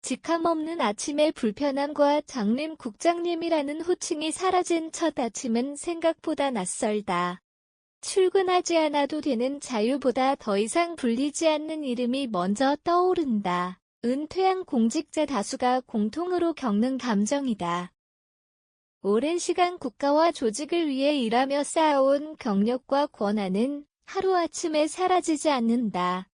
직함 없는 아침의 불편함과 장님 국장님이라는 호칭이 사라진 첫 아침은 생각보다 낯설다. 출근하지 않아도 되는 자유보다 더 이상 불리지 않는 이름이 먼저 떠오른다. 은퇴한 공직자 다수가 공통으로 겪는 감정이다. 오랜 시간 국가와 조직을 위해 일하며 쌓아온 경력과 권한은 하루아침에 사라지지 않는다.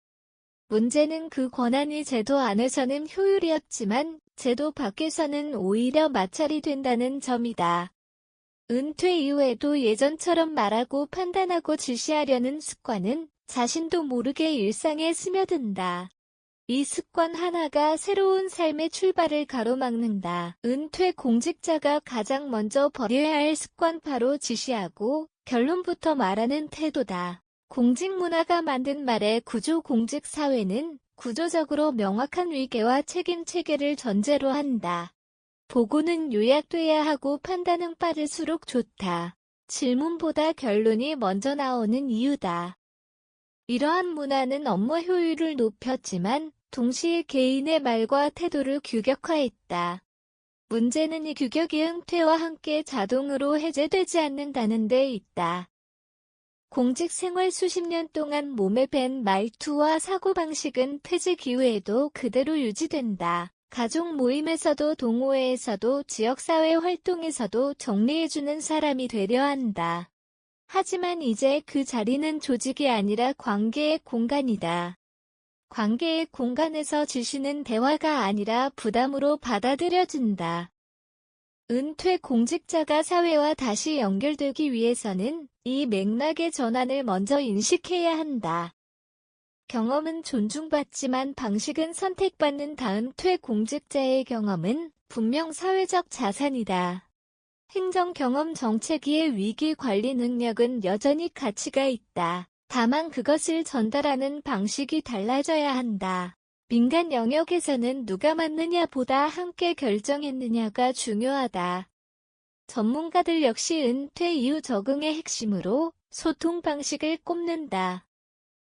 문제는 그 권한이 제도 안에서는 효율이었지만 제도 밖에서는 오히려 마찰이 된다는 점이다. 은퇴 이후에도 예전처럼 말하고 판단하고 지시하려는 습관은 자신도 모르게 일상에 스며든다. 이 습관 하나가 새로운 삶의 출발을 가로막는다. 은퇴 공직자가 가장 먼저 버려야 할 습관 바로 지시하고 결론부터 말하는 태도다. 공직 문화가 만든 말의 구조 공직 사회는 구조적으로 명확한 위계와 책임 체계를 전제로 한다. 보고는 요약돼야 하고 판단은 빠를수록 좋다. 질문보다 결론이 먼저 나오는 이유다. 이러한 문화는 업무 효율을 높였지만 동시에 개인의 말과 태도를 규격화했다. 문제는 이 규격이 은퇴와 함께 자동으로 해제되지 않는다는 데 있다. 공직 생활 수십 년 동안 몸에 밴 말투와 사고방식은 퇴직 이후에도 그대로 유지된다. 가족 모임에서도 동호회에서도 지역사회 활동에서도 정리해주는 사람이 되려 한다. 하지만 이제 그 자리는 조직이 아니라 관계의 공간이다. 관계의 공간에서 지시는 대화가 아니라 부담으로 받아들여진다. 은퇴 공직자가 사회와 다시 연결되기 위해서는 이 맥락의 전환을 먼저 인식해야 한다. 경험은 존중받지만 방식은 선택받는 은퇴 공직자의 경험은 분명 사회적 자산이다. 행정 경험 정책위의 위기 관리 능력은 여전히 가치가 있다. 다만 그것을 전달하는 방식이 달라져야 한다. 민간 영역에서는 누가 맞느냐보다 함께 결정했느냐가 중요하다. 전문가들 역시 은퇴 이후 적응의 핵심으로 소통 방식을 꼽는다.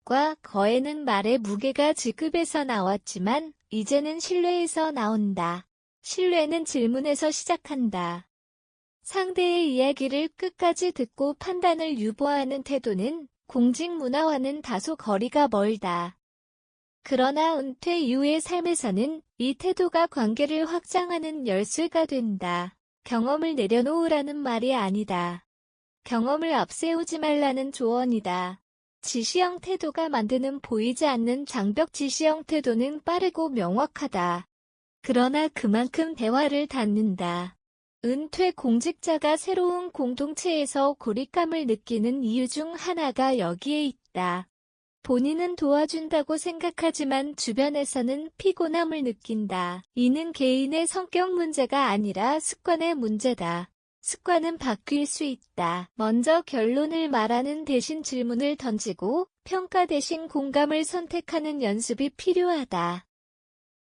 과 거에는 말의 무게가 직급에서 나왔지만 이제는 신뢰에서 나온다. 신뢰는 질문에서 시작한다. 상대의 이야기를 끝까지 듣고 판단을 유보하는 태도는 공직 문화와는 다소 거리가 멀다. 그러나 은퇴 이후의 삶에서는 이 태도가 관계를 확장하는 열쇠가 된다. 경험을 내려놓으라는 말이 아니다. 경험을 앞세우지 말라는 조언이다. 지시형 태도가 만드는 보이지 않는 장벽. 지시형 태도는 빠르고 명확하다. 그러나 그만큼 대화를 닫는다. 은퇴 공직자가 새로운 공동체에서 고립감을 느끼는 이유 중 하나가 여기에 있다. 본인은 도와준다고 생각하지만 주변에서는 피곤함을 느낀다. 이는 개인의 성격 문제가 아니라 습관의 문제다. 습관은 바뀔 수 있다. 먼저 결론을 말하는 대신 질문을 던지고 평가 대신 공감을 선택하는 연습이 필요하다.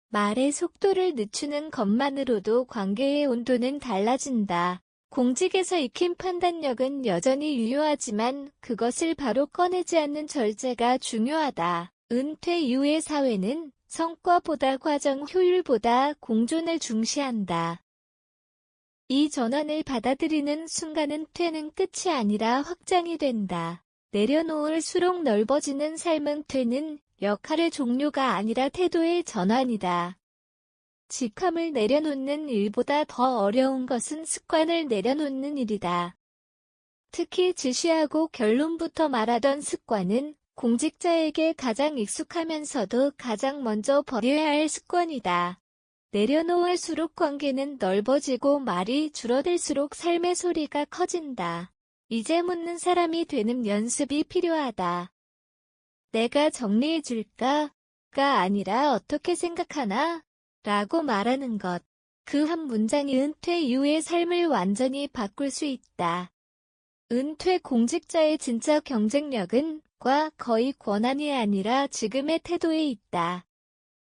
말의 속도를 늦추는 것만으로도 관계의 온도는 달라진다. 공직에서 익힌 판단력은 여전히 유효하지만 그것을 바로 꺼내지 않는 절제가 중요하다. 은퇴 이후의 사회는 성과보다 과정, 효율보다 공존을 중시한다. 이 전환을 받아들이는 순간은 퇴는 끝이 아니라 확장이 된다. 내려놓을수록 넓어지는 삶은 퇴는 역할의 종료가 아니라 태도의 전환이다. 직함을 내려놓는 일보다 더 어려운 것은 습관을 내려놓는 일이다. 특히 지시하고 결론부터 말하던 습관은 공직자에게 가장 익숙하면서도 가장 먼저 버려야 할 습관이다. 내려놓을수록 관계는 넓어지고 말이 줄어들수록 삶의 소리가 커진다. 이제 묻는 사람이 되는 연습이 필요하다. 내가 정리해줄까? 가 아니라 어떻게 생각하나? 라고 말하는 것. 그 한 문장이 은퇴 이후의 삶을 완전히 바꿀 수 있다. 은퇴 공직자의 진짜 경쟁력은 과 거의 권한이 아니라 지금의 태도에 있다.